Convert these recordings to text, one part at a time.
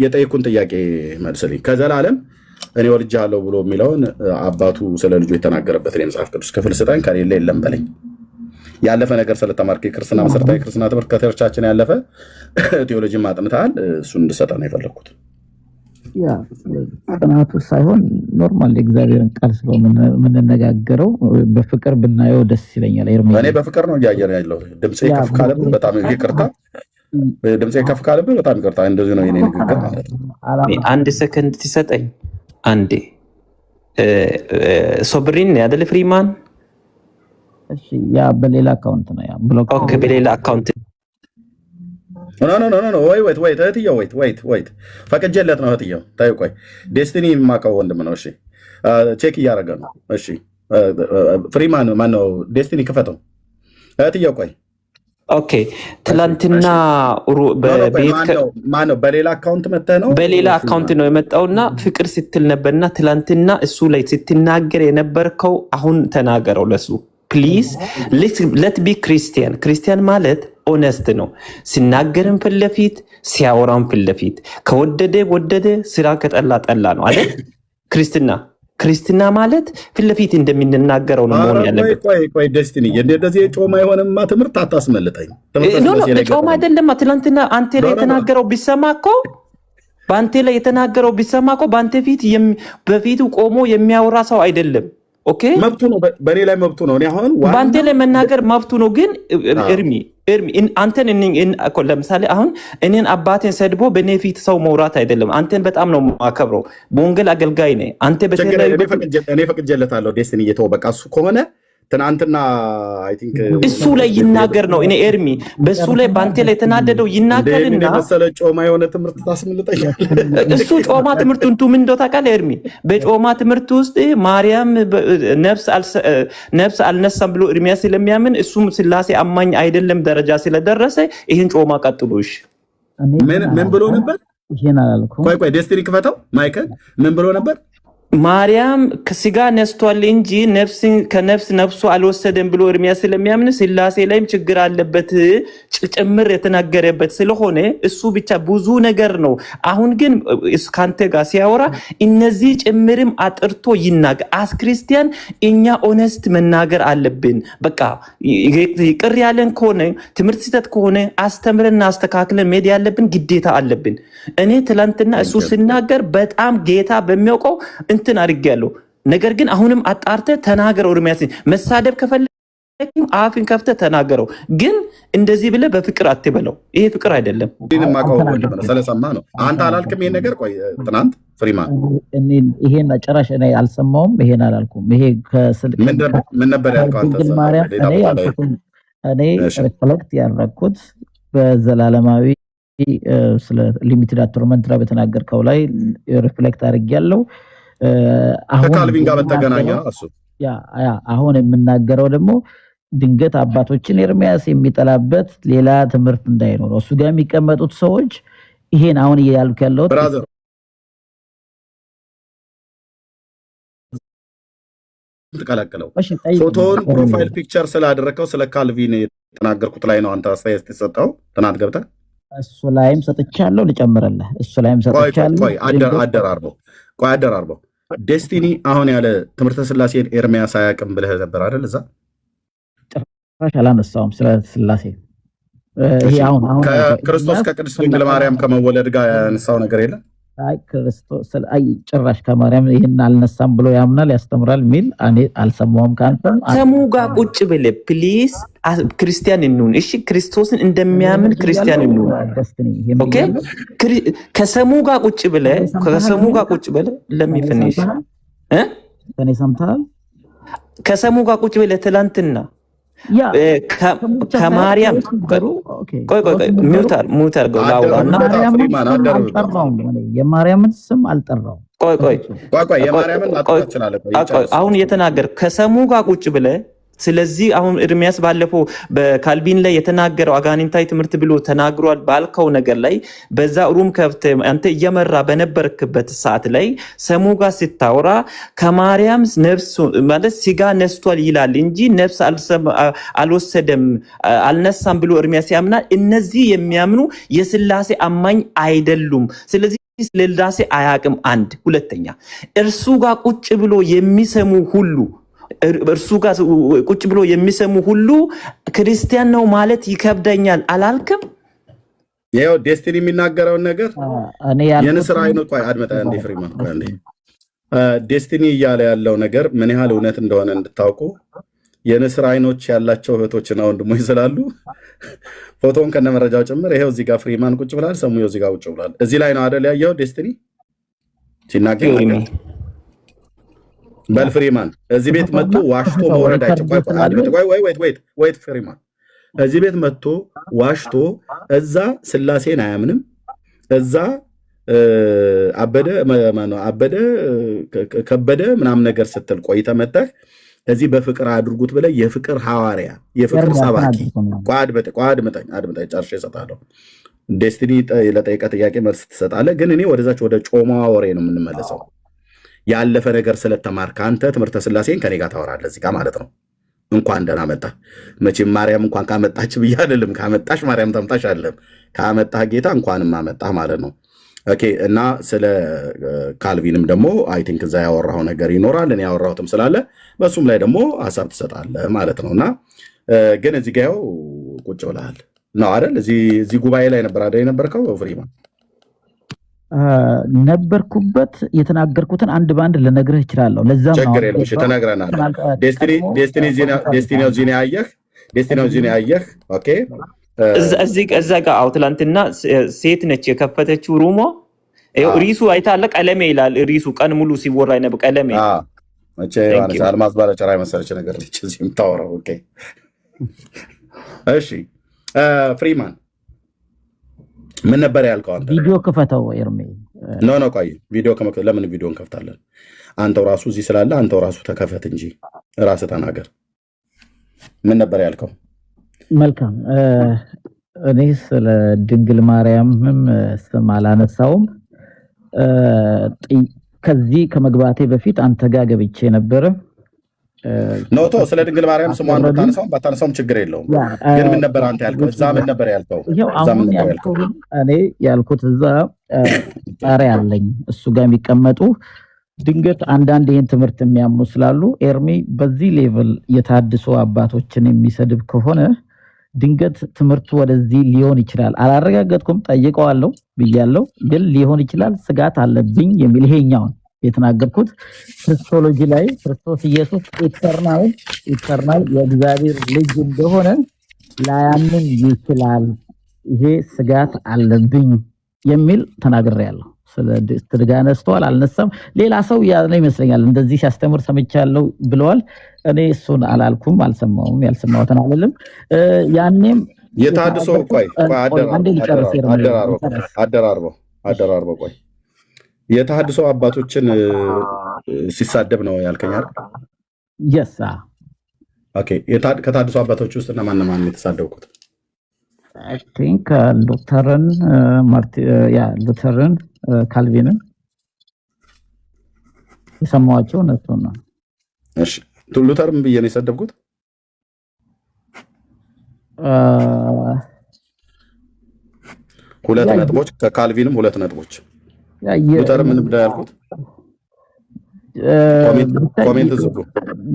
የጠየቁን ጥያቄ መልስልኝ። ከዘላለም እኔ ወልጃለሁ ብሎ የሚለውን አባቱ ስለ ልጁ የተናገረበትን የመጽሐፍ ቅዱስ ክፍል ስጠኝ፣ ከሌለ የለም በለኝ። ያለፈ ነገር ስለተማርክ የክርስትና መሰረታዊ ክርስትና ትምህርት ከቸርቻችን ያለፈ ቴዎሎጂ ማጥንተሃል፣ እሱን እንድሰጠህ ነው የፈለግኩት። ያ ጥናቱ ሳይሆን ኖርማል የእግዚአብሔርን ቃል ስለምንነጋገረው በፍቅር ብናየው ደስ ይለኛል። እኔ በፍቅር ነው እያየር ያለው። ድምፄ ከፍ ካለብህ በጣም ይቅርታ፣ ድምፄ ከፍ ካለብህ በጣም ይቅርታ። እንደዚህ ነው የኔ ንግግር ማለት ነው። አንድ ሰከንድ ትሰጠኝ አንዴ። ሶብሪን ያደለ ፍሪማን ያ በሌላ አካውንት ነው ያ ብሎክ። ኦኬ በሌላ አካውንት ኖ ወይት እህትየው ወይት ፈቅጄለት ነው እህትየው። ታዩ ቆይ ዴስቲኒ የማውቀው ወንድም ነው። እሺ ቼክ እያደረገ ነው። እሺ ፍሪማን ማነው? ዴስቲኒ ክፈተው። እህትየው ቆይ ኦኬ ትላንትና ማነው? በሌላ አካውንት መተህ ነው? በሌላ አካውንት ነው የመጣውና ፍቅር ስትል ነበርና ትላንትና እሱ ላይ ስትናገር የነበርከው አሁን ተናገረው ለሱ ፕሊዝ። ሌት ቢ ክርስቲያን ማለት ኦነስት ነው። ሲናገርም ፊት ለፊት ሲያወራም ፊት ለፊት፣ ከወደደ ወደደ፣ ስራ ከጠላ ጠላ ነው አይደል? ክርስትና ማለት ፊት ለፊት እንደምንናገረው ነው መሆን ያለበት። ቆይ ደስቲኒ እንደዚህ ጮማ የሆነማ ትምህርት አታስመልጠኝ። ጮማ አይደለም። ትናንትና አንተ ላይ የተናገረው ቢሰማ እኮ በአንተ ላይ የተናገረው ቢሰማ እኮ በአንተ ፊት በፊቱ ቆሞ የሚያወራ ሰው አይደለም። ኦኬ መብቱ ነው፣ በእኔ ላይ መብቱ ነው። እኔ አሁን በአንተ ላይ መናገር መብቱ ነው። ግን እርሚ አንተን ለምሳሌ አሁን እኔን አባቴን ሰድቦ በእኔ ፊት ሰው መውራት አይደለም። አንተን በጣም ነው የማከብረው። በወንጌል አገልጋይ ነኝ። አንተ እኔ ፈቅጄለታለሁ። ዴስቲኒ እየተወው በቃ እሱ ከሆነ ትናንትና እሱ ላይ ይናገር ነው። እኔ ኤርሚ በሱ ላይ በአንተ ላይ የተናደደው ይናገርና መሰለ ጮማ የሆነ ትምህርት ታስምልጠኛል። እሱ ጮማ ትምህርት እንቱ ምን እንደው ታውቃለህ ኤርሚ? በጮማ ትምህርት ውስጥ ማርያም ነፍስ አልነሳም ብሎ ኤርሚያስ ስለሚያምን እሱም ስላሴ አማኝ አይደለም ደረጃ ስለደረሰ ይህን ጮማ ቀጥሎሽ ምን ብሎ ነበር? ይሄን አላልኩም። ቆይ ዴስቲኒ ክፈተው ማይከል ምን ብሎ ነበር? ማርያም ከስጋ ነስቷል እንጂ ከነፍስ ነፍሱ አልወሰደም ብሎ ኤርሚያስ ስለሚያምን ስላሴ ላይም ችግር አለበት ጭምር የተናገረበት ስለሆነ እሱ ብቻ ብዙ ነገር ነው። አሁን ግን ካንተ ጋር ሲያወራ እነዚህ ጭምርም አጥርቶ ይናገር። አስ ክርስቲያን እኛ ኦነስት መናገር አለብን። በቃ ይቅር ያለን ከሆነ ትምህርት ስህተት ከሆነ አስተምረን አስተካክለን መሄድ ያለብን ግዴታ አለብን። እኔ ትላንትና እሱ ሲናገር በጣም ጌታ በሚያውቀው እንትን አድርጌያለሁ። ነገር ግን አሁንም አጣርተ ተናገረው። ኤርሚያስ መሳደብ ከፈለክ አፍን ከፍተ ተናገረው። ግን እንደዚህ ብለ በፍቅር አትበለው። ይሄ ፍቅር አይደለም። ስለሰማ ነው። አንተ አላልክም ይሄን ነገር። ቆይ ትናንት ፍሪማን ይሄን ጭራሽ እኔ አልሰማውም። ይሄን አላልኩም። ይሄ ምን ነበር ያልከው አንተ? እኔ ሪፍሌክት ያደረኩት በዘላለማዊ ስለ ሊሚትድ አቶርመንት ላይ በተናገርከው ላይ ሪፍሌክት አድርጌያለሁ። ከካልቪን ጋር በተገናኘ እሱ አሁን የምናገረው ደግሞ ድንገት አባቶችን ኤርሚያስ የሚጠላበት ሌላ ትምህርት እንዳይኖረው እሱ ጋር የሚቀመጡት ሰዎች ይሄን አሁን እያልኩ ያለው ብራዘር ተቀላቀለው ፎቶውን ፕሮፋይል ፒክቸር ስላደረከው ስለ ካልቪን የተናገርኩት ላይ ነው አንተ አስተያየት ተሰጠው ትናንት ገብተህ እሱ ላይም ሰጥቻለሁ። ልጨምርልህ እሱ ላይም ሰጥቻለሁ። አደራርበው ዴስቲኒ አሁን ያለ ትምህርተ ስላሴን ኤርሚያስ አያውቅም ብለህ ነበር አይደል? እዛ ጭራሽ አላነሳውም ስለ ስላሴ። ይሄ አሁን ክርስቶስ ከቅድስት ድንግል ማርያም ከመወለድ ጋር ያነሳው ነገር የለም። ክርስቶስ ጭራሽ ከማርያም ይሄን አልነሳም ብሎ ያምናል ያስተምራል ሚል እኔ አልሰማውም። ከሙ ጋር ቁጭ ብለህ ፕሊዝ ክርስቲያን እንሁን። እሺ ክርስቶስን እንደሚያምን ክርስቲያን እንሁን። ኦኬ ከሰሙ ጋር ቁጭ ብለህ ለሚፈንሽ ከኔ ሰምተሃል? ከሰሙ ጋር ቁጭ ብለህ ትላንትና ከማርያም ቆይ ሙት አድርገው ላውራና የማርያምን ስም አልጠራው። ቆይ የማርያምን አጥቶ ይችላል። አሁን እየተናገር ከሰሙ ጋር ቁጭ ብለህ ስለዚህ አሁን ኤርሚያስ ባለፈው በካልቪን ላይ የተናገረው አጋንንታዊ ትምህርት ብሎ ተናግሯል ባልከው ነገር ላይ በዛ ሩም ከብተ አንተ እየመራ በነበርክበት ሰዓት ላይ ሰሙ ጋር ስታወራ ከማርያም ነፍስ ማለት ስጋ ነስቷል ይላል እንጂ ነፍስ አልወሰደም አልነሳም ብሎ ኤርሚያስ ያምናል። እነዚህ የሚያምኑ የስላሴ አማኝ አይደሉም። ስለዚህ ስላሴ አያቅም። አንድ ሁለተኛ እርሱ ጋር ቁጭ ብሎ የሚሰሙ ሁሉ እርሱ ጋር ቁጭ ብሎ የሚሰሙ ሁሉ ክርስቲያን ነው ማለት ይከብደኛል አላልክም? ይሄው ዴስቲኒ የሚናገረውን ነገር የንስር አይኑ ቆይ አድመጣ እንዴ ፍሪማን ቆይ እንዴ ዴስቲኒ እያለ ያለው ነገር ምን ያህል እውነት እንደሆነ እንድታውቁ የንስር አይኖች ያላቸው እህቶችና ወንድሞች ስላሉ ፎቶውን ከነመረጃው ጭምር ይሄው እዚህ ጋር ፍሪማን ቁጭ ብሏል፣ ሰሙየው እዚህ ጋር ቁጭ ብሏል። እዚህ ላይ ነው አይደል ያየው ዴስቲኒ ሲናገር በል ፍሪማን እዚህ ቤት መጥቶ ዋሽቶ መውረድ አይችልም። ወይ ፍሪማን እዚህ ቤት መጥቶ ዋሽቶ እዛ ስላሴን አያምንም። እዛ አበደ ከበደ ምናምን ነገር ስትል ቆይተ መጣህ እዚህ በፍቅር አድርጉት ብለህ የፍቅር ሐዋርያ የፍቅር ሰባኪ አድምጠኝ ጨርሼ እሰጥሃለሁ። ዴስቲኒ ለጠየቀ ጥያቄ መልስ ትሰጣለህ። ግን እኔ ወደዛች ወደ ጮማ ወሬ ነው የምንመለሰው። ያለፈ ነገር ስለተማርክ አንተ ትምህርተ ስላሴን ከኔ ጋር ታወራለህ እዚህ ጋር ማለት ነው። እንኳን ደህና መጣህ። መቼም ማርያም እንኳን ካመጣች ብዬ አይደለም፣ ካመጣሽ ማርያም ተምጣሽ አይደለም፣ ካመጣህ ጌታ እንኳንም አመጣህ ማለት ነው። ኦኬ። እና ስለ ካልቪንም ደግሞ አይ ቲንክ እዛ ያወራው ነገር ይኖራል፣ እኔ ያወራሁትም ስላለ በሱም ላይ ደግሞ ሐሳብ ትሰጣለህ ማለት ነውና ግን እዚህ ጋር ያው ቁጭ ብለሃል ነው አይደል? እዚህ ጉባኤ ላይ ነበር አይደል የነበርከው ፍሪማን? ነበርኩበት። የተናገርኩትን አንድ ባንድ ልነግርህ እችላለሁ። ለዛም ነው ችግር የለም። እሺ ተናግረናል። ዴስቲኒ ዚና ያየህ ኦኬ። እዛ ጋር አውትላንትና ሴት ነች የከፈተችው ሩሞ ሪሱ አይታለ ቀለሜ ይላል። ሪሱ ቀን ሙሉ ሲወራ ነበር ቀለሜ መቼ ማለት አልማዝ ባለጨራ መሰለች ነገር ልጅ እዚህ የምታወራው ኦኬ። እሺ ፍሪማን ምን ነበር ያልከው አንተ? ቪዲዮ ክፈተው ኤርሜ። ኖ ቆይ ቪዲዮ ለምን ቪዲዮ እንከፍታለን? አንተው ራሱ እዚህ ስላለ አንተው ራሱ ተከፈት እንጂ ራስህ ተናገር። ምን ነበር ያልከው? መልካም። እኔ ስለ ድንግል ማርያምም ስም አላነሳውም። ከዚህ ከመግባቴ በፊት አንተ ጋር ገብቼ ነበረ። ኖቶ ስለ ድንግል ማርያም ስሟን ታነሳውም ባታነሳውም ችግር የለውም። ግን ምን ነበር አንተ ያልከው? እዛ ምን ነበር ያልከው? እኔ ያልኩት እዛ ጣሪያ አለኝ እሱ ጋር የሚቀመጡ ድንገት አንዳንድ ይህን ትምህርት የሚያምኑ ስላሉ ኤርሚ በዚህ ሌቭል የታድሶ አባቶችን የሚሰድብ ከሆነ ድንገት ትምህርቱ ወደዚህ ሊሆን ይችላል። አላረጋገጥኩም፣ ጠይቀዋለሁ ብያለሁ፣ ግን ሊሆን ይችላል ስጋት አለብኝ የሚል ይሄኛውን የተናገርኩት ክርስቶሎጂ ላይ ክርስቶስ ኢየሱስ ኢተርናል የእግዚአብሔር ልጅ እንደሆነ ላያምን ይችላል፣ ይሄ ስጋት አለብኝ የሚል ተናግሬያለሁ። ስለ ነስተዋል አልነሳም። ሌላ ሰው ያለ ይመስለኛል እንደዚህ ሲያስተምር ሰምቻለሁ ብለዋል። እኔ እሱን አላልኩም፣ አልሰማውም፣ ያልሰማሁትን አልልም። ያኔም የታድሶ ቆይ አደራርበው ቆይ የተሐድሶ አባቶችን ሲሳደብ ነው ያልከኝ አይደል? yes ኦኬ። ከተሐድሶ አባቶች ውስጥ እና ማን የተሳደብኩት? I think ሉተርን ካልቪንን የሰማኋቸው እነሱ ነው። እሺ ሉተርን ብዬ ነው የሰደብኩት? ሁለት ነጥቦች ከካልቪንም ሁለት ነጥቦች ሉተር ምን ብለህ ያልኩት?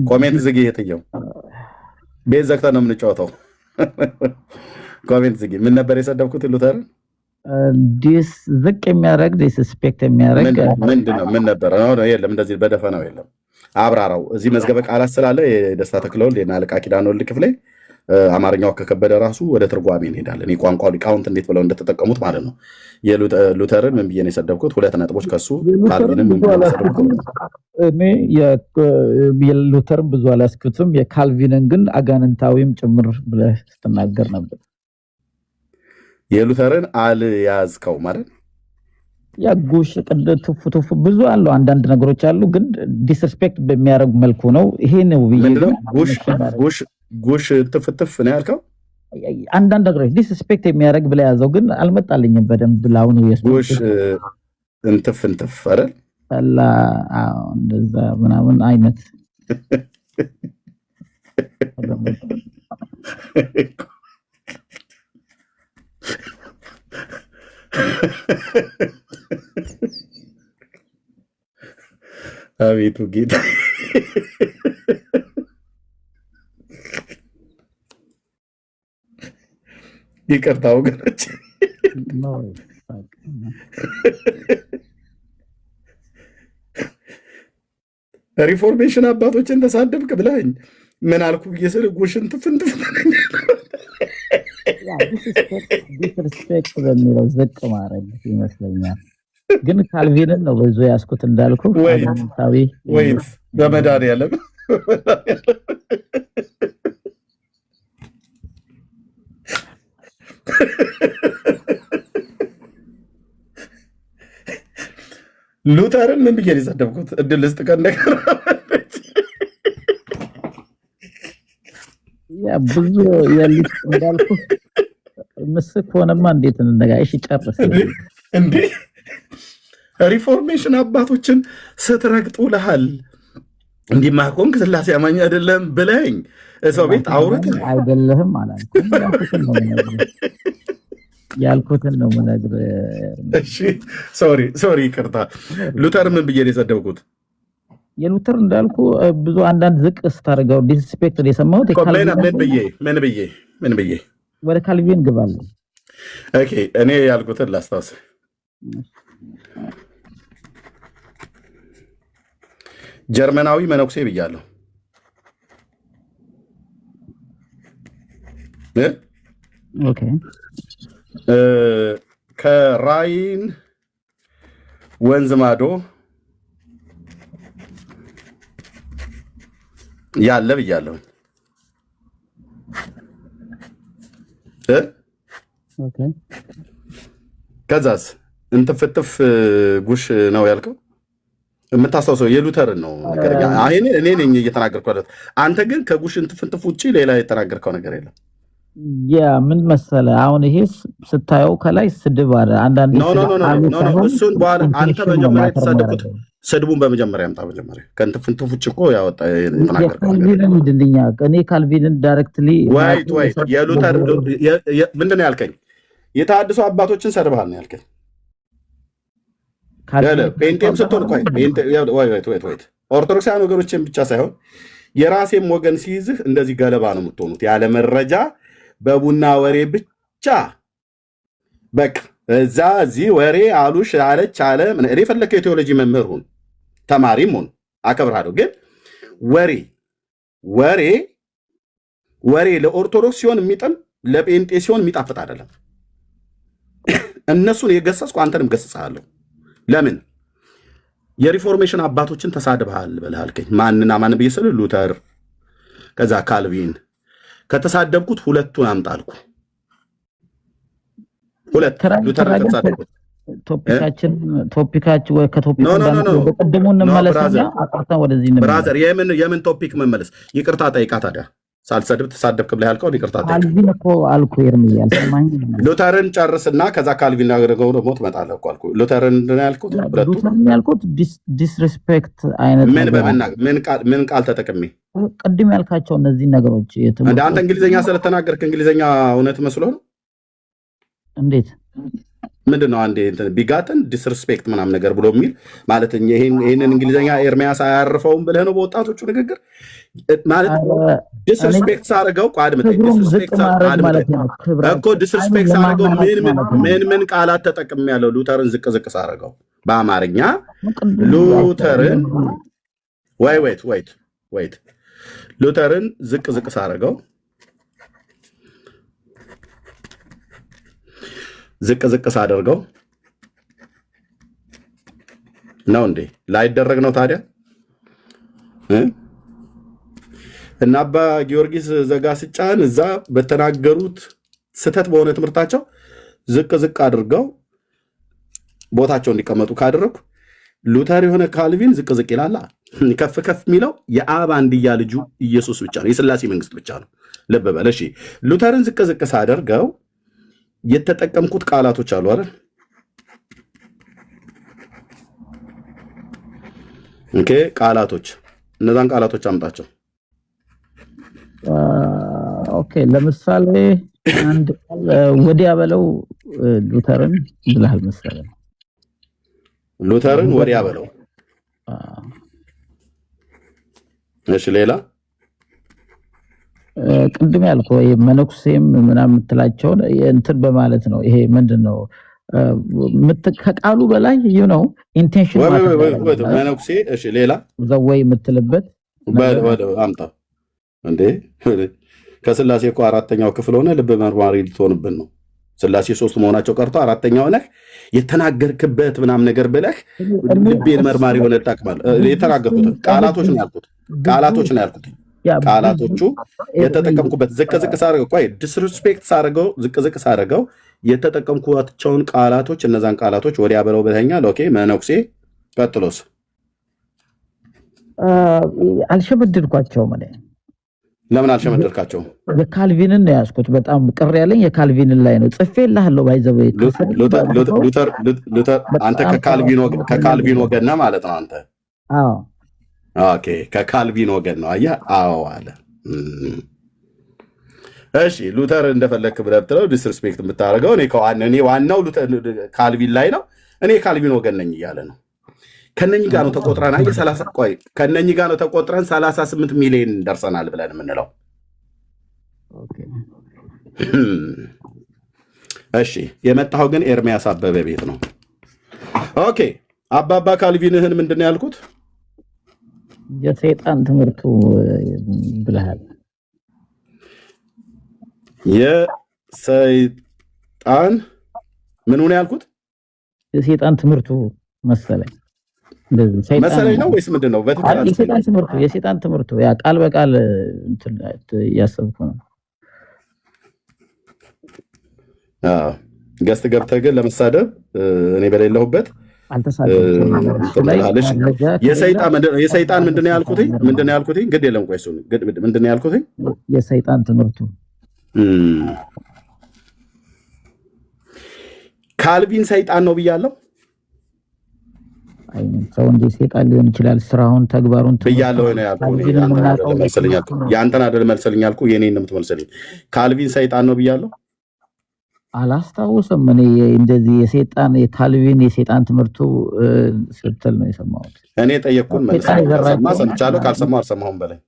ኮሜንት ዝግ። የትኛው ቤት ዘግተን ነው የምንጫወተው? ኮሜንት ዝግ። ምን ነበር የሰደብኩት? ሉተር ዝቅ የሚያደርግ ዲስስፔክት የሚያደርግ ምንድነው? ምን ነበር? የለም እንደዚህ በደፈናው የለም። አብራራው። እዚህ መዝገበ ቃላት ስላለ የደስታ ተክለወልድ የና አለቃ ኪዳነ ወልድ ክፍሌ አማርኛው ከከበደ ራሱ ወደ ትርጓሜ እንሄዳለን። የቋንቋው ሊቃውንት እንዴት ብለው እንደተጠቀሙት ማለት ነው። የሉተርን ምን ብዬ ነው የሰደብኩት? ሁለት ነጥቦች ከሱ። ካልቪንን ምን ብዬ ነው የሰደብኩት? እኔ የሉተርን ብዙ አላስኩትም፣ የካልቪንን ግን አጋንንታዊም ጭምር ብለህ ስትናገር ነበር። የሉተርን አልያዝከው ማለት ያ ጉሽ ቅድ ትፉ ብዙ አሉ አንዳንድ ነገሮች አሉ ግን ዲስሪስፔክት በሚያደርግ መልኩ ነው ይሄ ነው ምንድነው ጉሽ ትፍትፍ ነው ያልከው አንዳንድ ነገሮች ዲስሪስፔክት የሚያደርግ ብለ ያዘው ግን አልመጣልኝም በደንብ ላውን ጉሽ እንትፍ አይደል አላ እንደዛ ምናምን አይነት አቤቱ ጌታ ይቅርታ ወገኖች ሪፎርሜሽን አባቶችን ተሳደብክ ብለኝ ምን አልኩ ብየስል ጉሽን ትፍንትፍ ዲስሪስፔክት በሚለው ዝቅ ማድረግ ይመስለኛል ግን ካልቪንን ነው ብዙ ያስኩት እንዳልኩ ወይት በመድኃኒዓለም ሉተርን ምን ብዬ የሰደብኩት እድል ልስጥ ከነገር ያ ብዙ ያልኩ እንዳልኩ ምስክ ሆነማ እንዴት እንነጋሽ ጨርስ እንዴ ሪፎርሜሽን አባቶችን ስትረግጡ ለሃል እንዲማቆም ከስላሴ አማኝ አይደለም ብለኝ ሰው ቤት አውረት አይደለም አላልኩም ያልኩትን ነው ምነግር እሺ ሶሪ ይቅርታ ሉተር ምን ብዬ የሰደብኩት የሉተር እንዳልኩ ብዙ አንዳንድ ዝቅ ስታርገው ዲስሪስፔክት የሰማሁት ምን ብዬ ወደ ካልቪን ግባል ኦኬ እኔ ያልኩትን ላስታውስ ጀርመናዊ መነኩሴ ብያለሁ ኦኬ ከራይን ወንዝ ማዶ ያለ ብያለሁ ኦኬ ከዛስ እንትፍትፍ ጉሽ ነው ያልከው የምታስታውሰው የሉተርን ነው እኔ ነኝ እየተናገርኩ ያለሁት አንተ ግን ከጉሽ እንትፍትፍ ውጪ ሌላ የተናገርከው ነገር የለም ያ ምን መሰለ አሁን ይሄ ስታየው ከላይ ስድብ አለ አንዳንድ እሱን በኋላ አንተ በመጀመሪያ የተሳደብኩት ስድቡን በመጀመሪያ ያምጣ መጀመሪያ ከእንትፍትፍ ውጭ እኮ ያወጣ የተናገርከው እኔ ካልቪንን ዳይሬክትሊ ወይት የሉተር ምንድን ነው ያልከኝ የተሐድሶ አባቶችን ሰድበሃል ነው ያልከኝ ፔንቴም ስትሆን ወይት ኦርቶዶክሳውያን ወገኖችን ብቻ ሳይሆን የራሴም ወገን ሲይዝህ እንደዚህ ገለባ ነው የምትሆኑት ያለ መረጃ በቡና ወሬ ብቻ በቃ እዚህ ወሬ አሉሽ አለች አለ እኔ ፈለከው የቴዎሎጂ መምህር ሁን ተማሪም ሁን አከብራለሁ ግን ወሬ ለኦርቶዶክስ ሲሆን የሚጥም ለጴንጤ ሲሆን የሚጣፍጥ አይደለም እነሱን የገሰስኩ አንተንም ገስጻለሁ ለምን የሪፎርሜሽን አባቶችን ተሳድበሃል በልሃልከኝ ማንና ማን ብየስል ሉተር ከዛ ካልቪን ከተሳደብኩት ሁለቱን አምጣልኩ ሉተር ከተሳደብኩት ቶፒካችን ወይ ከቶፒክ በቀደሙ እንመለስና አጣጣ ወደዚህ እንመለስ ብራዘር የምን ቶፒክ መመለስ ይቅርታ ጠይቃ ታዲያ ሳልሰድብ ተሳደብክ ብለህ ያልከው ይቅርታ ጠይቃ ካልቪን እኮ አልኩ ኤርሚያል ሰማኝ ሉተርን ጨርስና ከዛ ካልቪን ያደረገው ደግሞ ትመጣለህ እኮ አልኩ ሉተርን ያልኩት ሉተርን ያልኩት ዲስሪስፔክት አይነት ምን ቃል ተጠቅሜ ቅድም ያልካቸው እነዚህ ነገሮች አንተ እንግሊዘኛ ስለተናገርክ እንግሊዘኛ እውነት መስሎ ነው እንዴት ምንድነው አንዴ ቢጋተን ዲስሪስፔክት ምናምን ነገር ብሎ የሚል ማለት ይሄንን እንግሊዘኛ ኤርሚያስ አያርፈውም ብለህ ነው በወጣቶቹ ንግግር ማለት ዲስሪስፔክት ሳደርገው ዲስሪስፔክት ሳደርገው ምን ቃላት ተጠቅም ያለው ሉተርን ዝቅ ሳደርገው በአማርኛ ሉተርን ወይት ሉተርን ዝቅ ሳደርገው ዝቅ ሳደርገው ነው እንዴ ላይደረግ ነው ታዲያ እና አባ ጊዮርጊስ ዘጋስጫን እዛ በተናገሩት ስተት በሆነ ትምህርታቸው ዝቅ አድርገው ቦታቸው እንዲቀመጡ ካደረኩ ሉተር የሆነ ካልቪን ዝቅ ዝቅ ይላል። ከፍ ከፍ የሚለው የአብ አንድያ ልጁ ኢየሱስ ብቻ ነው፣ የሥላሴ መንግስት ብቻ ነው። ልብ በል እሺ። ሉተርን ዝቅ ዝቅ ሳደርገው የተጠቀምኩት ቃላቶች አሉ አይደል? ኦኬ፣ ቃላቶች፣ እነዛን ቃላቶች አምጣቸው። ኦኬ፣ ለምሳሌ አንድ ወዲያ በለው ሉተርን ብለሃል መሰለኝ። ሉተርን ወዲያ በለው። እሺ፣ ሌላ ቅድም ያልከው ይሄ መነኩሴም ምናምን የምትላቸውን እንትን በማለት ነው። ይሄ ምንድነው ከቃሉ በላይ ነው ኢንቴንሽን መነኩሴ። እሺ፣ ሌላ ዘወይ የምትልበት አምጣ እንዴ። ከሥላሴ እኮ አራተኛው ክፍል ሆነ ልብ መርማሪ ልትሆንብን ነው። ሥላሴ ሶስት መሆናቸው ቀርቶ አራተኛው ነህ የተናገርክበት ምናምን ነገር ብለህ ልቤን መርማሪ ሆነ ታቅማለህ። የተናገርኩት ቃላቶች ነው ያልኩት፣ ቃላቶች ነው ያልኩት። ቃላቶቹ የተጠቀምኩበት ዝቅ ዝቅ ሳደርገው ቆይ ዲስሪስፔክት ሳደርገው ዝቅ ዝቅ ሳደርገው የተጠቀምኳቸውን ቃላቶች እነዛን ቃላቶች ወዲያ በለው ብለኸኛል። ኦኬ፣ መነኩሴ። ቀጥሎስ? አልሸመድድኳቸውም። እኔ ለምን አልሸመደድካቸውም? የካልቪንን ነው ያዝኩት። በጣም ቅር ያለኝ የካልቪንን ላይ ነው። ጽፌልሃለሁ። ባይዘው ሉተር አንተ ከካልቪን ወገን ነህ ማለት ነው አንተ? አዎ። ኦኬ፣ ከካልቪን ወገን ነው። አየህ? አዎ አለ። እሺ፣ ሉተር እንደፈለክ ብለህ ብትለው ዲስሪስፔክት የምታደርገው እኔ ዋናው ካልቪን ላይ ነው። እኔ ካልቪን ወገን ነኝ እያለ ነው። ከነኚህ ጋር ነው ተቆጥረን ከነኚህ ጋር ነው ተቆጥረን 38 ሚሊዮን ደርሰናል ብለን የምንለው። እሺ፣ የመጣኸው ግን ኤርሚያስ አበበ ቤት ነው። ኦኬ፣ አባባ ካልቪንህን ምንድን ነው ያልኩት? የሰይጣን ትምህርቱ ብለሃል። የሰይጣን ምን ሆነ ያልኩት? የሰይጣን ትምህርቱ መሰለኝ ነው ወይስ ምንድን ነው? የሰይጣን ትምህርቱ ያ ቃል በቃል እያሰብኩ ነው። ገስት ገብተህ ግን ለመሳደብ እኔ በሌለሁበት የሰይጣን ምንድን ነው ያልኩት? ግድ የለም ቆይ እሱን ምንድን ነው ያልኩት? የሰይጣን ትምህርቱ ካልቪን ሰይጣን ነው ብያለሁ። ሰው እንደ ሰይጣን ሊሆን ይችላል። ስራውን ተግባሩን ብያለሁ ነው ያልኩት። ያንተን አይደል መልሰልኝ ያልኩህ፣ የኔን ነው የምትመልሰልኝ። ካልቪን ሰይጣን ነው ብያለሁ። አላስታውስም። እኔ እንደዚህ የካልቪን የሰይጣን ትምህርቱ ስትል ነው የሰማሁት። እኔ ጠየቅኩን ሰምቻለሁ። ካልሰማሁ አልሰማሁም በላይ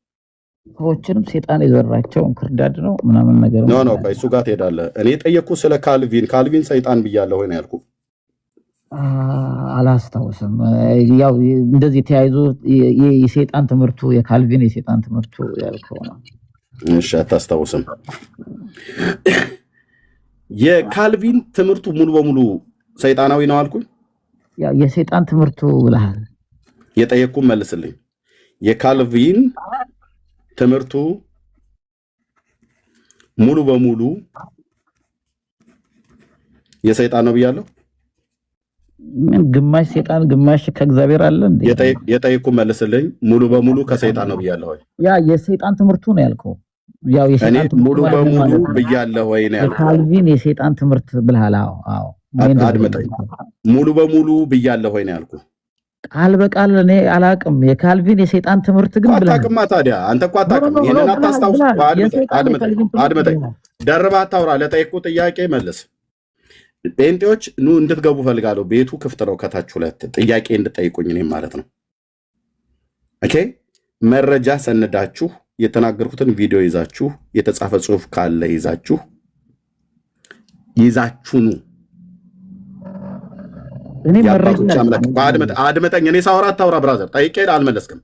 ሰዎችንም ሰይጣን የዘራቸው እንክርዳድ ነው ምናምን ነገር ነው። ቆይ እሱ ጋር ትሄዳለህ። እኔ ጠየቅኩህ ስለ ካልቪን ሰይጣን ብያለሁ ወይ ነው ያልኩህ። አላስታውስም። ያው እንደዚህ ተያይዞ የሰይጣን ትምህርቱ የካልቪን የሰይጣን ትምህርቱ ያልከው ነው። እሺ፣ አታስታውስም። የካልቪን ትምህርቱ ሙሉ በሙሉ ሰይጣናዊ ነው አልኩኝ። ያው የሰይጣን ትምህርቱ ብለሃል። የጠየቅኩህን መልስልኝ። የካልቪን ትምህርቱ ሙሉ በሙሉ የሰይጣን ነው ብያለሁ። ምን ግማሽ ሰይጣን ግማሽ ከእግዚአብሔር አለ እንዴ? የጠየቅኩህን መልስልኝ። ሙሉ በሙሉ ከሰይጣን ነው ብያለሁ ወይ? ያ የሰይጣን ትምህርቱ ነው ያልከው። ያው የሰይጣን ሙሉ በሙሉ ብያለሁ ወይ ነው ያልከው? ካልቪን የሰይጣን ትምህርት ብለሃል። አዎ አድምጠኝ። ሙሉ በሙሉ ብያለሁ ወይ ነው ያልኩህ? ቃል በቃል እኔ አላቅም። የካልቪን የሰይጣን ትምህርት ግን ብለሃል። አታውቅማ ታዲያ አንተ እኮ አታውቅም። ይሄንን አታስታውስ። አድምጠኝ። ደርባ አታውራ። ለጠየቅኩህ ጥያቄ መልስ። ጴንጤዎች ኑ እንድትገቡ ፈልጋለሁ። ቤቱ ክፍት ነው። ከታች ሁለት ጥያቄ እንድጠይቁኝ እኔም ማለት ነው። ኦኬ፣ መረጃ ሰንዳችሁ የተናገርኩትን ቪዲዮ ይዛችሁ የተጻፈ ጽሁፍ ካለ ይዛችሁ ኑ። እኔ መረጃ አድመጠኝ። እኔ ሳወራ አታውራ ብራዘር። ጠይቄ አልመለስክም።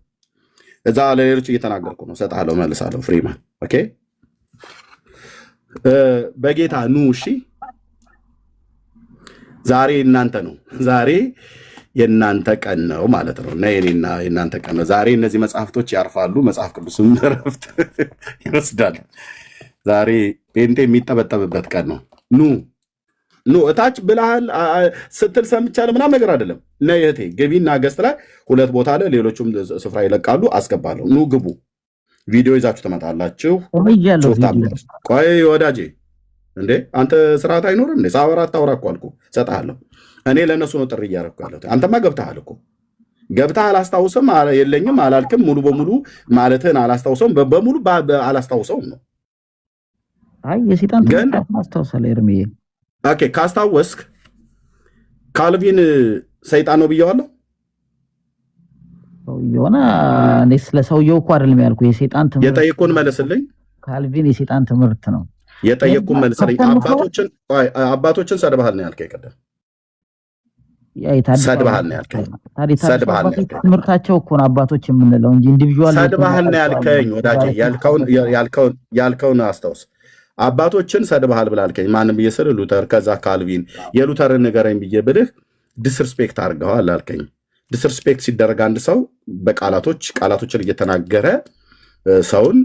እዛ ለሌሎች እየተናገርኩ ነው። እሰጥሃለሁ፣ መልሳለሁ። ፍሪማን ኦኬ። በጌታ ኑ። እሺ፣ ዛሬ እናንተ ነው። ዛሬ የእናንተ ቀን ነው ማለት ነው። እና የኔና የእናንተ ቀን ነው ዛሬ። እነዚህ መጽሐፍቶች ያርፋሉ፣ መጽሐፍ ቅዱስም ረፍት ይወስዳል። ዛሬ ጴንጤ የሚጠበጠብበት ቀን ነው። ኑ ኖ እታች ብለሃል ስትል ሰምቻለሁ ምናምን ነገር አይደለም። ነይ እህቴ ገቢና ገስት ላይ 2 ቦታ አለ፣ ሌሎቹም ስፍራ ይለቃሉ፣ አስገባለሁ። ኑ ግቡ፣ ቪዲዮ ይዛችሁ ትመጣላችሁ። ቆይ ወዳጄ እንዴ አንተ ስርዓት አይኖርም እንዴ? ሳወራ አታውራ እኮ አልኩህ፣ እሰጥሃለሁ። እኔ ለእነሱ ነው ጥሪ እያደረኩ ያለሁት። አንተማ ገብተሃል እኮ ገብተህ አላስታውስም የለኝም አላልክም። ሙሉ በሙሉ ማለትህን አላስታውሰውም፣ በሙሉ አላስታውሰውም ነው። አይ የሰይጣን ትምህርት ማስታወሳለህ ኤርሚዬ። ኦኬ ካስታወስክ ካልቪን ሰይጣን ነው ብየዋለሁ። የሆነ እኔ ስለ ሰውየው እኮ አይደለም ያልኩህ፣ የሰይጣን ትምህርት የጠየቁን መልስልኝ። ካልቪን የሰይጣን ትምህርት ነው የጠየቁን መልስልኝ። አባቶችን ሰድበሃል ነው ያልከኝ ቀደም። ሰድበሃል ነው ያልከኝ። ሰድበሃል ነው ያልከኝ። ትምህርታቸው እኮ ነው አባቶች የምንለው እንጂ ኢንዲቪጁዋል ሰድበሃል ነው ያልከኝ ወዳጄ። ያልከውን አስታውስ። አባቶችን ሰድበሃል ብላልከኝ ማንም ብዬ ስል ሉተር፣ ከዛ ካልቪን። የሉተርን ንገረኝ ብዬ ብልህ ዲስርስፔክት አድርገዋል አልከኝ። ዲስርስፔክት ሲደረግ አንድ ሰው ቃላቶችን እየተናገረ ሰውን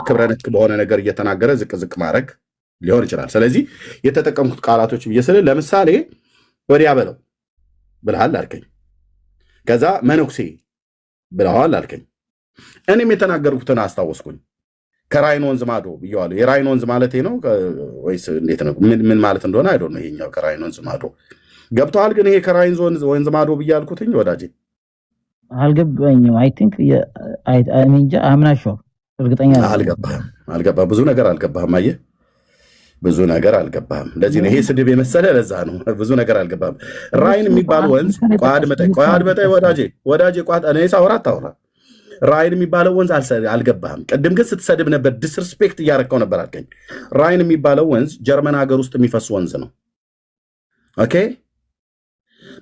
ክብረ ነክ በሆነ ነገር እየተናገረ ዝቅ ዝቅ ማድረግ ሊሆን ይችላል። ስለዚህ የተጠቀምኩት ቃላቶች ብዬ ስል ለምሳሌ ወዲያ በለው ብልሃል አልከኝ። ከዛ መነኩሴ ብለዋል አልከኝ። እኔም የተናገርኩትን አስታወስኩኝ። ከራይን ወንዝ ማዶ ብየዋለሁ። የራይን ወንዝ ማለት ነው ወይስ እንዴት ነው? ምን ማለት እንደሆነ አይዶ ነው ይሄኛው ከራይን ወንዝ ማዶ ገብተዋል። ግን ይሄ ከራይን ወንዝ ማዶ ብያልኩትኝ ወዳጄ አልገባኝም። አይ ቲንክ እንጃ አምናሽ እርግጠኛ አልገባህም። ብዙ ነገር አልገባህም። አየህ ብዙ ነገር አልገባህም። ለዚህ ነው ይሄ ስድብ የመሰለ ለዛ ነው ብዙ ነገር አልገባህም። ራይን የሚባለው ወንዝ ቋድ መጣይ ወዳጄ ቋድ እኔ ሳወራ አታውራ። ራይን የሚባለው ወንዝ አልገባህም። ቅድም ግን ስትሰድብ ነበር፣ ዲስሪስፔክት እያረከው ነበር አልከኝ። ራይን የሚባለው ወንዝ ጀርመን ሀገር ውስጥ የሚፈስ ወንዝ ነው። ኦኬ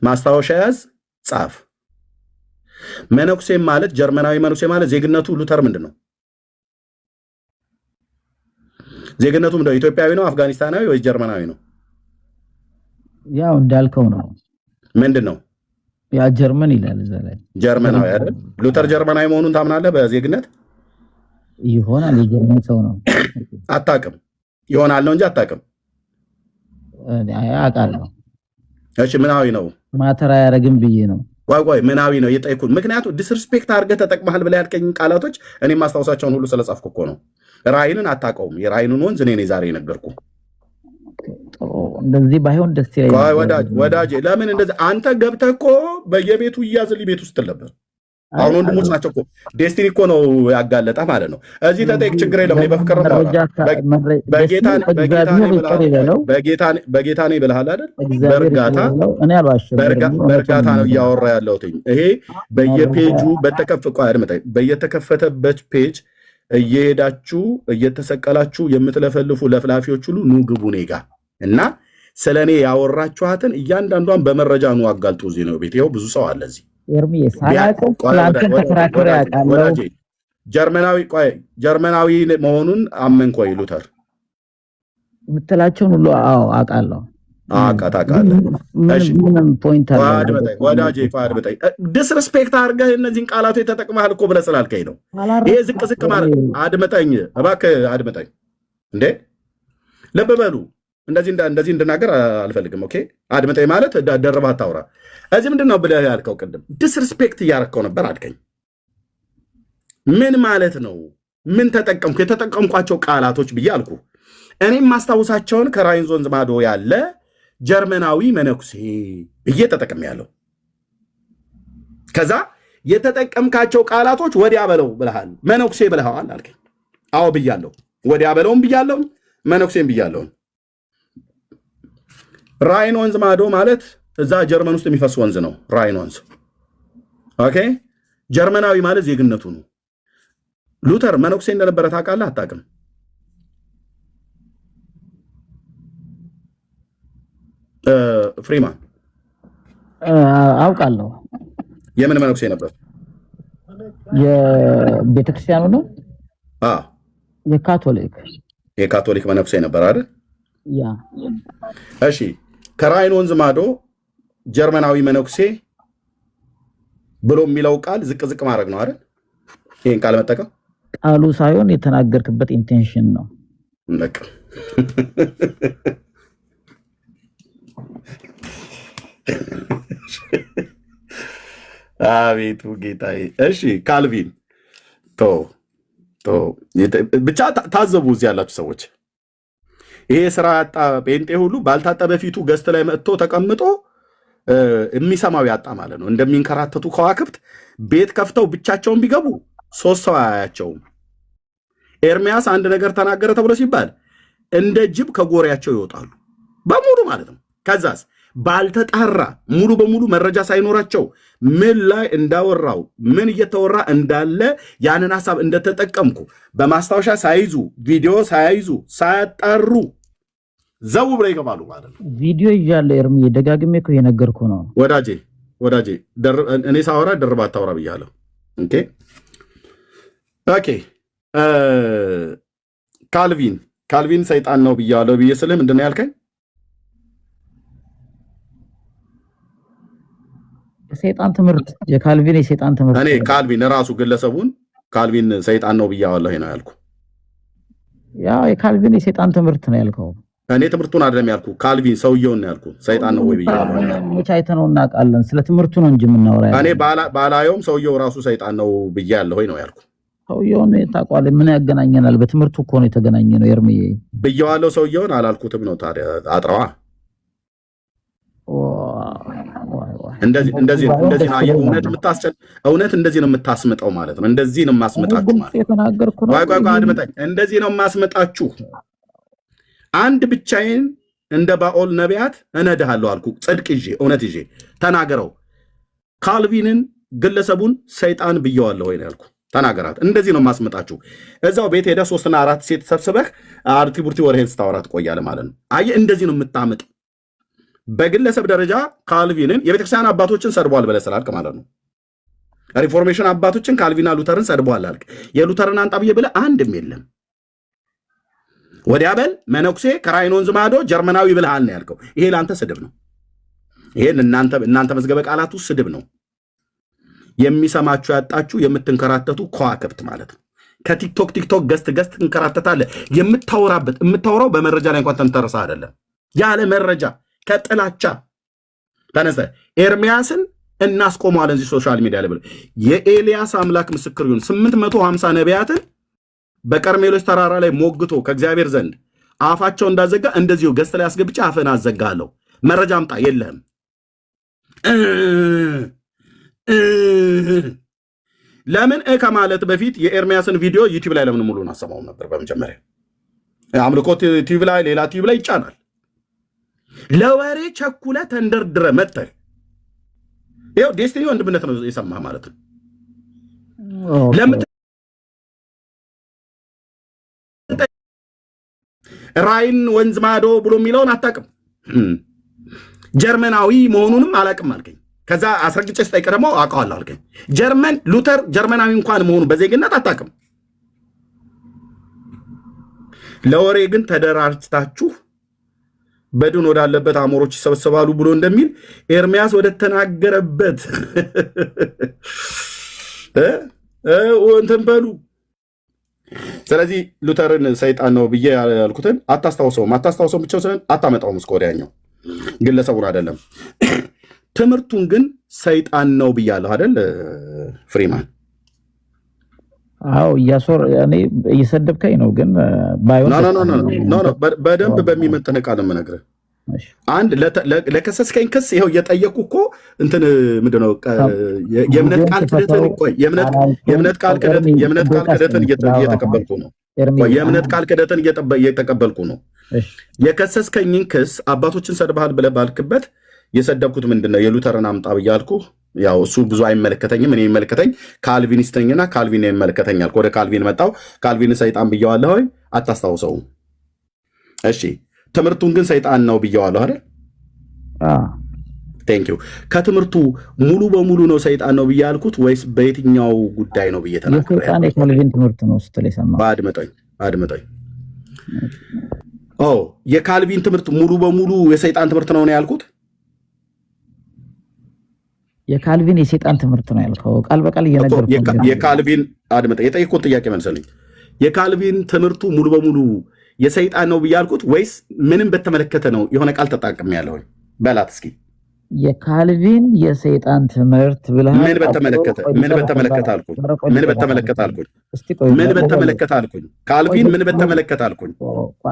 ማስታወሻ ያዝ፣ ጻፍ። መነኩሴ ማለት ጀርመናዊ መነኩሴ ማለት ዜግነቱ ሉተር ምንድን ነው? ዜግነቱ ምንድነው? ኢትዮጵያዊ ነው፣ አፍጋኒስታናዊ ወይስ ጀርመናዊ ነው? ያው እንዳልከው ነው። ምንድን ነው? ያ ጀርመን ይላል እዛ ላይ ጀርመናዊ አይደል? ሉተር ጀርመናዊ መሆኑን ታምናለህ? በዜግነት ይሆናል። የጀርመን ሰው ነው። አታውቅም። ይሆናል ነው እንጂ አታውቅም። አውቃለሁ። እሺ ምናዊ ነው? ማተራ ያረግም ብዬ ነው። ቆይ ምናዊ ነው የጠይኩት። ምክንያቱም ዲስሪስፔክት አድርገህ ተጠቅመሃል ብላ ያልከኝ ቃላቶች እኔም ማስታወሳቸውን ሁሉ ስለጻፍኩ እኮ ነው። ራይንን አታውቀውም። የራይንን ወንዝ እኔ ዛሬ ነገርኩ። እንደዚህ ባይሆን ደስ ይላል። ወዳጄ ለምን እንደዚህ አንተ ገብተህ እኮ በየቤቱ እያዝልኝ ቤት ውስጥ ነበር። አሁን ወንድሞች ናቸው እኮ ዴስቲኒ እኮ ነው ያጋለጠ ማለት ነው። እዚህ ተጠይቅ፣ ችግር የለም። እኔ በፍቅር ነው በጌታ ነኝ ብለሃል አይደል? በእርጋታ ነው እያወራ ያለሁት። ይሄ በየፔጁ በየተከፈተበት ፔጅ እየሄዳችሁ እየተሰቀላችሁ የምትለፈልፉ ለፍላፊዎች ሁሉ ኑ ግቡ እኔ ጋ እና ስለ እኔ ያወራችኋትን እያንዳንዷን በመረጃ ኑ አጋልጡ። እዚህ ነው ቤት። ይኸው ብዙ ሰው አለ እዚህ። ጀርመናዊ መሆኑን አመንክ ወይ? ሉተር የምትላቸውን ሁሉ አውቃለሁ። ወዳጄ ዲስሪስፔክት አድርገህ እነዚህን ቃላቱ የተጠቅመሃል እኮ ብለህ ስላልከኝ ነው። ይሄ ዝቅ ዝቅ ማለት አድመጠኝ፣ እባክህ አድመጠኝ። እንዴ ልብ በሉ። እንደዚህ እንድናገር አልፈልግም። ኦኬ አድመጠኝ ማለት ደርበህ አታውራ። እዚህ ምንድን ነው ብለህ ያልከው ቅድም? ዲስሪስፔክት እያረከው ነበር አልከኝ። ምን ማለት ነው? ምን ተጠቀምኩ? የተጠቀምኳቸው ቃላቶች ብዬ አልኩ። እኔም ማስታወሳቸውን ከራይን ወንዝ ማዶ ያለ ጀርመናዊ መነኩሴ ብዬ ተጠቅም ያለው። ከዛ የተጠቀምካቸው ቃላቶች ወዲያ በለው ብለሃል፣ መነኩሴ ብለሃል አልከኝ። አዎ ብያለሁ። ወዲያ በለውም ብያለሁ፣ መነኩሴም ብያለሁ። ራይን ወንዝ ማዶ ማለት እዛ ጀርመን ውስጥ የሚፈስ ወንዝ ነው ራይን ወንዝ። ኦኬ ጀርመናዊ ማለት ዜግነቱ ነው። ሉተር መነኩሴ እንደነበረ ታውቃለህ አታውቅም? ፍሪማን አውቃለሁ። የምን መነኩሴ ነበር? የቤተክርስቲያኑ ነው። የካቶሊክ መነኩሴ ነበር አይደል? ያ እሺ ከራይን ወንዝ ማዶ ጀርመናዊ መነኩሴ ብሎ የሚለው ቃል ዝቅ ዝቅ ማድረግ ነው አይደል? ይሄን ቃል መጠቀም ቃሉ ሳይሆን የተናገርክበት ኢንቴንሽን ነው። በቃ አቤቱ ጌታዬ። እሺ ካልቪን ብቻ ታዘቡ። እዚህ ያላችሁ ሰዎች ይሄ ስራ ያጣ ጴንጤ ሁሉ ባልታጠበ ፊቱ ገዝት ላይ መጥቶ ተቀምጦ የሚሰማው ያጣ ማለት ነው። እንደሚንከራተቱ ከዋክብት ቤት ከፍተው ብቻቸውን ቢገቡ 3 ሰው አያያቸውም። ኤርሚያስ አንድ ነገር ተናገረ ተብሎ ሲባል እንደ ጅብ ከጎሪያቸው ይወጣሉ በሙሉ ማለት ነው። ከዛስ ባልተጣራ ሙሉ በሙሉ መረጃ ሳይኖራቸው ምን ላይ እንዳወራው ምን እየተወራ እንዳለ ያንን ሐሳብ እንደተጠቀምኩ በማስታወሻ ሳይዙ ቪዲዮ ሳይዙ ሳያጣሩ ዘው ብለው ይገባሉ ማለት ነው። ቪዲዮ ይያለ ኤርሚ ደጋግሜ እኮ የነገርኩ ነው ወዳጄ እኔ ሳወራ ደርባ አታወራ ብያለሁ። ኦኬ ካልቪን ሰይጣን ነው ብያለሁ ብዬ ስልህ ምንድን ነው ያልከኝ? የሰይጣን ትምህርት የካልቪን የሰይጣን ትምህርት እኔ ካልቪን ራሱ ግለሰቡን ካልቪን ሰይጣን ነው ብያለሁ ነው ያልኩ። ያው የካልቪን የሰይጣን ትምህርት ነው ያልከው። እኔ ትምህርቱን አይደለም ያልኩ፣ ካልቪን ሰውየውን ነው ያልኩ። ሰይጣን ነው ወይ ብያለሁ። መቼ አይተነው እናውቃለን? ስለ ትምህርቱ ነው እንጂ የምናወራው። እኔ ባላየውም ሰውየው ራሱ ሰይጣን ነው ብያለሁ ነው ያልኩ። ሰውየውን ታውቀዋለህ? ምን ያገናኘናል? በትምህርቱ እኮ ነው የተገናኘ ነው ኤርሚዬ። ብየዋለሁ ሰውየውን አላልኩትም ነው ታዲያ አጥረዋ እንደዚህ እውነት እንደዚህ ነው የምታስመጣው ማለት ነው። እንደዚህ ነው የማስመጣችሁ ማለት ነው። አድምጠኝ። እንደዚህ ነው የማስመጣችሁ። አንድ ብቻዬን እንደ ባኦል ነቢያት እነድሃለሁ አልኩ። ጽድቅ ይዤ እውነት ይዤ ተናገረው። ካልቪንን ግለሰቡን ሰይጣን ብየዋለሁ ወይ ነው ያልኩ። ተናገራት። እንደዚህ ነው የማስመጣችሁ። እዛው ቤት ሄደህ 3 እና 4 ሴት ሰብስበህ አርቲ ቡርቲ ወሬህን ስታወራ ትቆያለህ ማለት ነው። አየህ፣ እንደዚህ ነው የምታመጥ። በግለሰብ ደረጃ ካልቪንን የቤተክርስቲያን አባቶችን ሰድቧል ብለህ ስላልክ ማለት ነው። ሪፎርሜሽን አባቶችን ካልቪንና ሉተርን ሰድቧል አልክ። የሉተርን አንጣ ብዬ ብለህ አንድም የለም። ወዲያ በል መነኩሴ ከራይን ወንዝ ማዶ ጀርመናዊ ብለሃል ነው ያልከው። ይሄ ለአንተ ስድብ ነው። ይሄን እናንተ መዝገበ ቃላት ውስጥ ስድብ ነው። የሚሰማችሁ ያጣችሁ የምትንከራተቱ ከዋክብት ማለት ነው። ከቲክቶክ ገስት ትንከራተታለህ። የምታወራው በመረጃ ላይ እንኳን ተንተረሳ አይደለም። ያለ መረጃ ከጥላቻ ተነሰ ኤርሚያስን እናስቆመዋለን እዚህ ሶሻል ሚዲያ ላይ ብለህ የኤልያስ አምላክ ምስክር ይሁን 850 ነቢያትን በቀርሜሎስ ተራራ ላይ ሞግቶ ከእግዚአብሔር ዘንድ አፋቸው እንዳዘጋ እንደዚሁ ገስት ላይ አስገብቼ አፍህን አዘጋለሁ። መረጃ አምጣ። የለህም። ለምን ከማለት በፊት የኤርሚያስን ቪዲዮ ዩቲዩብ ላይ ለምን ሙሉን አሰማውም ነበር? በመጀመሪያ አምልኮ ቲቪ ላይ ሌላ ቲቪ ላይ ይጫናል። ለወሬ ቸኩለ ተንደርድረ መጥተህ ይኸው ዴስቲኒ ወንድምነት ነው የሰማህ ማለት ነው። ራይን ወንዝ ማዶ ብሎ የሚለውን አታውቅም። ጀርመናዊ መሆኑንም አላውቅም አልከኝ። ከዛ አስረግጬ ስጠይቅ ደግሞ አውቀዋለሁ አልከኝ። ሉተር ጀርመናዊ እንኳን መሆኑ በዜግነት አታውቅም። ለወሬ ግን ተደራጅታችሁ በድን ወዳለበት አሞሮች ይሰበሰባሉ ብሎ እንደሚል ኤርሚያስ ወደ ተናገረበት እንትን በሉ። ስለዚህ ሉተርን ሰይጣን ነው ብዬ ያልኩትን አታስታውሰውም ብቻ ሳይሆን አታመጣውም እስከ ወዲያኛው ግለሰቡን አይደለም። ትምህርቱን ግን ሰይጣን ነው ብያለሁ አይደል ፍሪማን? አዎ እኔ እየሰደብከኝ ነው። ግን በደንብ በሚመጥን ቃል የምነግርህ አንድ ለከሰስከኝ ክስ ይኸው እየጠየኩ እኮ እንትን ምንድን ነው የእምነት ቃል ክደትን የእምነት ቃል ክደትን እየተቀበልኩ ነው። የእምነት ቃል ክደትን እየተቀበልኩ ነው። የከሰስከኝን ክስ አባቶችን ሰድበሃል ብለህ ባልክበት የሰደብኩት ምንድን ነው? የሉተርን አምጣ ብያልኩ። ያው እሱ ብዙ አይመለከተኝም። እኔ የሚመለከተኝ ካልቪኒስት ነኝና ካልቪን ይመለከተኛል። ወደ ካልቪን መጣው። ካልቪን ሰይጣን ብየዋለሁ ወይ? አታስታውሰውም? እሺ ትምህርቱን ግን ሰይጣን ነው ብየዋለሁ አይደል? ቴንክ ዩ። ከትምህርቱ ሙሉ በሙሉ ነው ሰይጣን ነው ብያልኩት ወይስ በየትኛው ጉዳይ ነው ብዬ ተናገረ? የሰይጣን የካልቪን ትምህርት ነው ስትል የሰማው። አድምጠኝ። የካልቪን ትምህርት ሙሉ በሙሉ የሰይጣን ትምህርት ነው ያልኩት? የካልቪን የሰይጣን ትምህርት ነው ያልከው ቃል በቃል እየነገርኩህ። የካልቪን አድምጠኝ። የጠየቁት ጥያቄ መልሰልኝ። የካልቪን ትምህርቱ ሙሉ በሙሉ የሰይጣን ነው ብያልኩት ወይስ ምንም በተመለከተ ነው? የሆነ ቃል ተጣቅሜ ያለሁኝ በላት እስኪ የካልቪን የሰይጣን ትምህርት ብለህ ምን በተመለከተ አልኩኝ? ምን በተመለከተ አልኩኝ? ካልቪን ምን በተመለከተ አልኩኝ?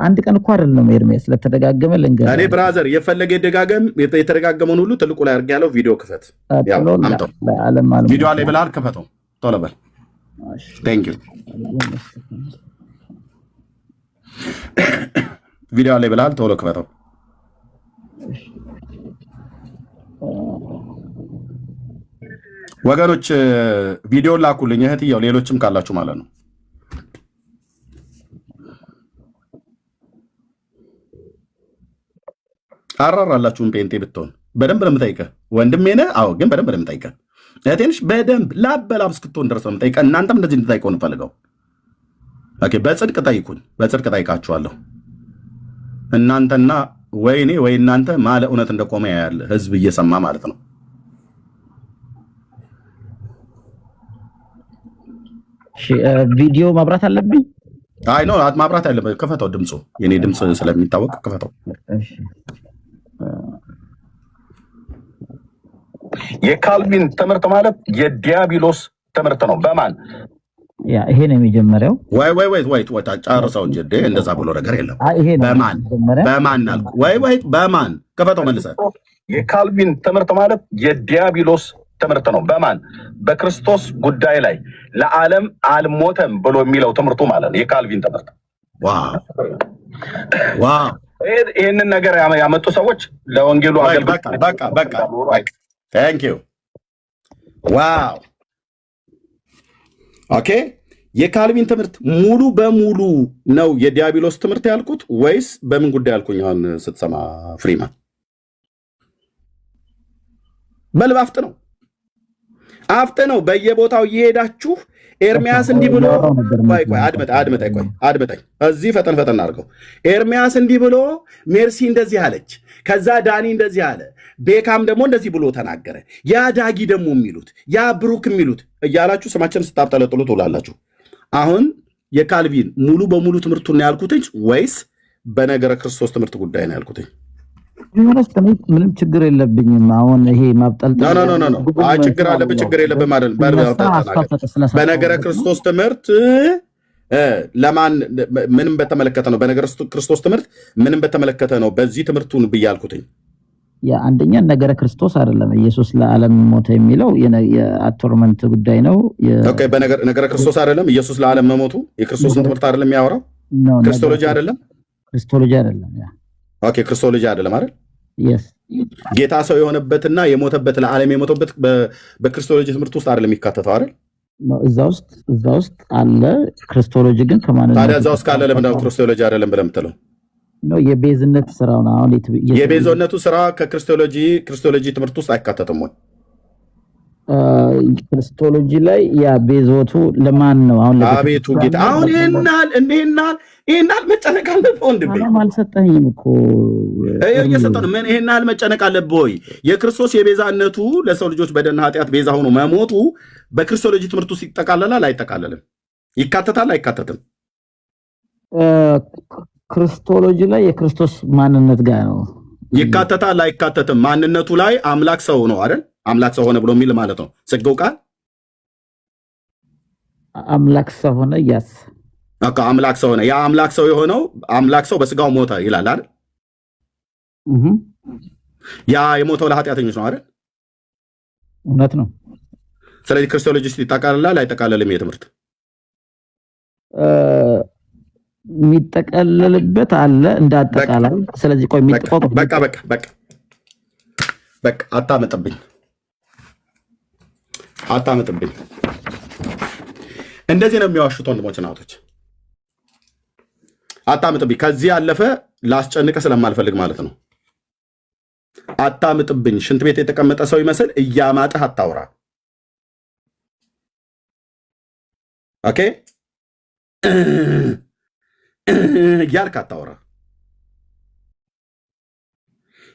አንድ ቀን እኮ አይደለም ኤርሚያስ፣ ስለተደጋገመ ልንገርህ። እኔ ብራዘር የፈለገ ይደጋገም፣ የተደጋገመውን ሁሉ ትልቁ ላይ አድርጌ ያለው ቪዲዮ ክፈት። ያው አምጣው ቪዲዮ ላይ ብለሃል፣ ክፈተው ቶሎ በል። ቴንክ ዩ ቪዲዮ ላይ ብለሃል፣ ቶሎ ክፈተው። ወገኖች ቪዲዮ ላኩልኝ እህትየው፣ ሌሎችም ካላችሁ ማለት ነው። አራራላችሁም ጴንጤ ብትሆን በደንብ ነው የምጠይቀህ። ወንድሜ ነህ? አዎ፣ ግን በደንብ ነው የምጠይቀህ። እህቴ ነሽ? በደንብ ላበላብ እስክትሆን ድረስ ነው የምጠይቀህ። እናንተም እንደዚህ እንድጠይቀው እንፈልገው። ኦኬ፣ በጽድቅ ጠይቁኝ፣ በጽድቅ ጠይቃችኋለሁ። እናንተና ወይኔ ወይ እናንተ ማለ እውነት እንደቆመ ያያል ህዝብ እየሰማ ማለት ነው። ቪዲዮ ማብራት አለብኝ? አይ ኖ ማብራት አለብኝ። ክፈተው፣ ድምፁ የኔ ድምፅ ስለሚታወቅ ክፈተው። የካልቪን ትምህርት ማለት የዲያብሎስ ትምህርት ነው። በማን ያ ይሄ ነው የሚጀምረው? ወይ ጨርሰው እንጂ እንደዛ ብሎ ነገር የለም። በማን አልኩ? በማን ክፈተው መልሰህ። የካልቪን ትምህርት ማለት የዲያብሎስ ትምህርት ነው። በማን በክርስቶስ ጉዳይ ላይ ለዓለም አልሞተም ብሎ የሚለው ትምህርቱ ማለት ነው የካልቪን ትምህርት። ዋው ይህንን ነገር ያመጡ ሰዎች ለወንጌሉ አገልግሎት በቃ ታንክ ዩ ዋው ኦኬ። የካልቪን ትምህርት ሙሉ በሙሉ ነው የዲያብሎስ ትምህርት ያልኩት ወይስ በምን ጉዳይ ያልኩኝ? አሁን ስትሰማ ፍሪማን በልብ አፍጥ ነው በየቦታው እየሄዳችሁ ኤርሚያስ እንዲህ ብሎ አድመጠኝ እዚህ ፈጠን አድርገው። ኤርሚያስ እንዲህ ብሎ ሜርሲ እንደዚህ አለች፣ ከዛ ዳኒ እንደዚህ አለ፣ ቤካም ደግሞ እንደዚህ ብሎ ተናገረ፣ ያ ዳጊ ደግሞ የሚሉት ያ ብሩክ የሚሉት እያላችሁ ስማችን ስታብጠለጥሉ ትውላላችሁ። አሁን የካልቪን ሙሉ በሙሉ ትምህርቱን ነው ያልኩትኝ ወይስ በነገረ ክርስቶስ ትምህርት ጉዳይ ነው ያልኩትኝ? ምንም ችግር የለብኝም። አሁን ይሄ ማብጠልጠል ችግር አለብህ ችግር የለብህም አይደል? በነገረ ክርስቶስ ትምህርት ለማን ምንም በተመለከተ ነው? በነገረ ክርስቶስ ትምህርት ምንም በተመለከተ ነው በዚህ ትምህርቱን ብያልኩትኝ? የአንደኛ ነገረ ክርስቶስ አይደለም። ኢየሱስ ለዓለም ሞተ የሚለው የአቶርመንት ጉዳይ ነው። ኦኬ፣ በነገረ ክርስቶስ አይደለም ኢየሱስ ለዓለም መሞቱ። የክርስቶስን ትምህርት አይደለም የሚያወራው። ክርስቶሎጂ አይደለም። ኦኬ፣ ክርስቶሎጂ አይደለም አይደል? ጌታ ሰው የሆነበትና የሞተበት ለዓለም የሞተበት በክርስቶሎጂ ትምህርት ውስጥ አይደለም የሚካተተው አይደል? እዛ ውስጥ አለ። ክርስቶሎጂ ግን ከማን ታዲያ እዛ ውስጥ ካለ ለምን ክርስቶሎጂ አይደለም ብለህ የምትለው? የቤዝነት ስራው ነው። አሁን የቤዝነቱ ስራ ከክርስቶሎጂ ትምህርት ውስጥ አይካተትም ወይ? ክርስቶሎጂ ላይ ያ ቤዞቱ ለማን ነው? አሁን አቤቱ ጌታ አሁን ይሄናል መጨነቅ አለብህ ወንድሜ። አልሰጠኝም እኮ እየሰጠን ምን ይሄናል መጨነቅ አለብህ ወይ? የክርስቶስ የቤዛነቱ ለሰው ልጆች በደልና ኃጢአት ቤዛ ሆኖ መሞቱ በክርስቶሎጂ ትምህርት ውስጥ ይጠቃለላል አይጠቃለልም? ይካተታል አይካተትም? ክርስቶሎጂ ላይ የክርስቶስ ማንነት ጋር ነው። ይካተታል አይካተትም? ማንነቱ ላይ አምላክ ሰው ነው አይደል? አምላክ ሰው ሆነ ብሎ የሚል ማለት ነው። ስገው ቃል አምላክ ሰው ሆነ። ያስ አምላክ ሰው ሆነ። ያ አምላክ ሰው የሆነው አምላክ ሰው በስጋው ሞተ ይላል አይደል? ያ የሞተው ለኃጢአተኞች ነው አይደል? እውነት ነው። ስለዚህ ክርስቶሎጂ ውስጥ ይጠቃልላል አይጠቃልልም? የትምህርት የሚጠቀልልበት አለ እንዳጠቃላይ። ስለዚህ ቆይ በቃ አታመጥብኝ። እንደዚህ ነው የሚዋሹት ወንድሞች እናቶች። አታምጥብኝ። ከዚህ ያለፈ ላስጨንቀ ስለማልፈልግ ማለት ነው። አታምጥብኝ። ሽንት ቤት የተቀመጠ ሰው ይመስል እያማጠህ አታውራ። ኦኬ እያልክ አታውራ።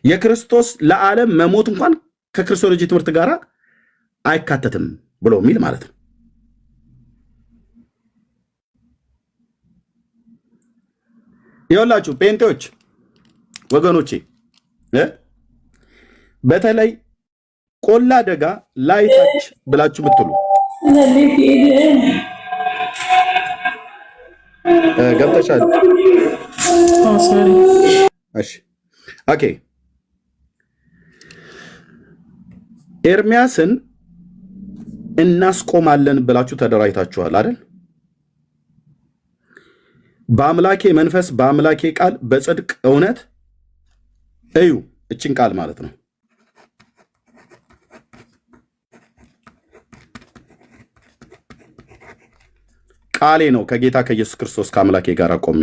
የክርስቶስ ለዓለም መሞት እንኳን ከክርስቶሎጂ ትምህርት ጋር አይካተትም ብሎ የሚል ማለት ነው። ይኸውላችሁ ጴንጤዎች ወገኖቼ በተለይ ቆላ ደጋ ላይታች ብላችሁ ብትሉ ገብተሻል? እሺ ኦኬ። ኤርሚያስን እናስቆማለን ብላችሁ ተደራጅታችኋል አይደል? በአምላኬ መንፈስ በአምላኬ ቃል በጽድቅ እውነት እዩ። እችን ቃል ማለት ነው። ቃሌ ነው ከጌታ ከኢየሱስ ክርስቶስ ከአምላኬ ጋር ቆሜ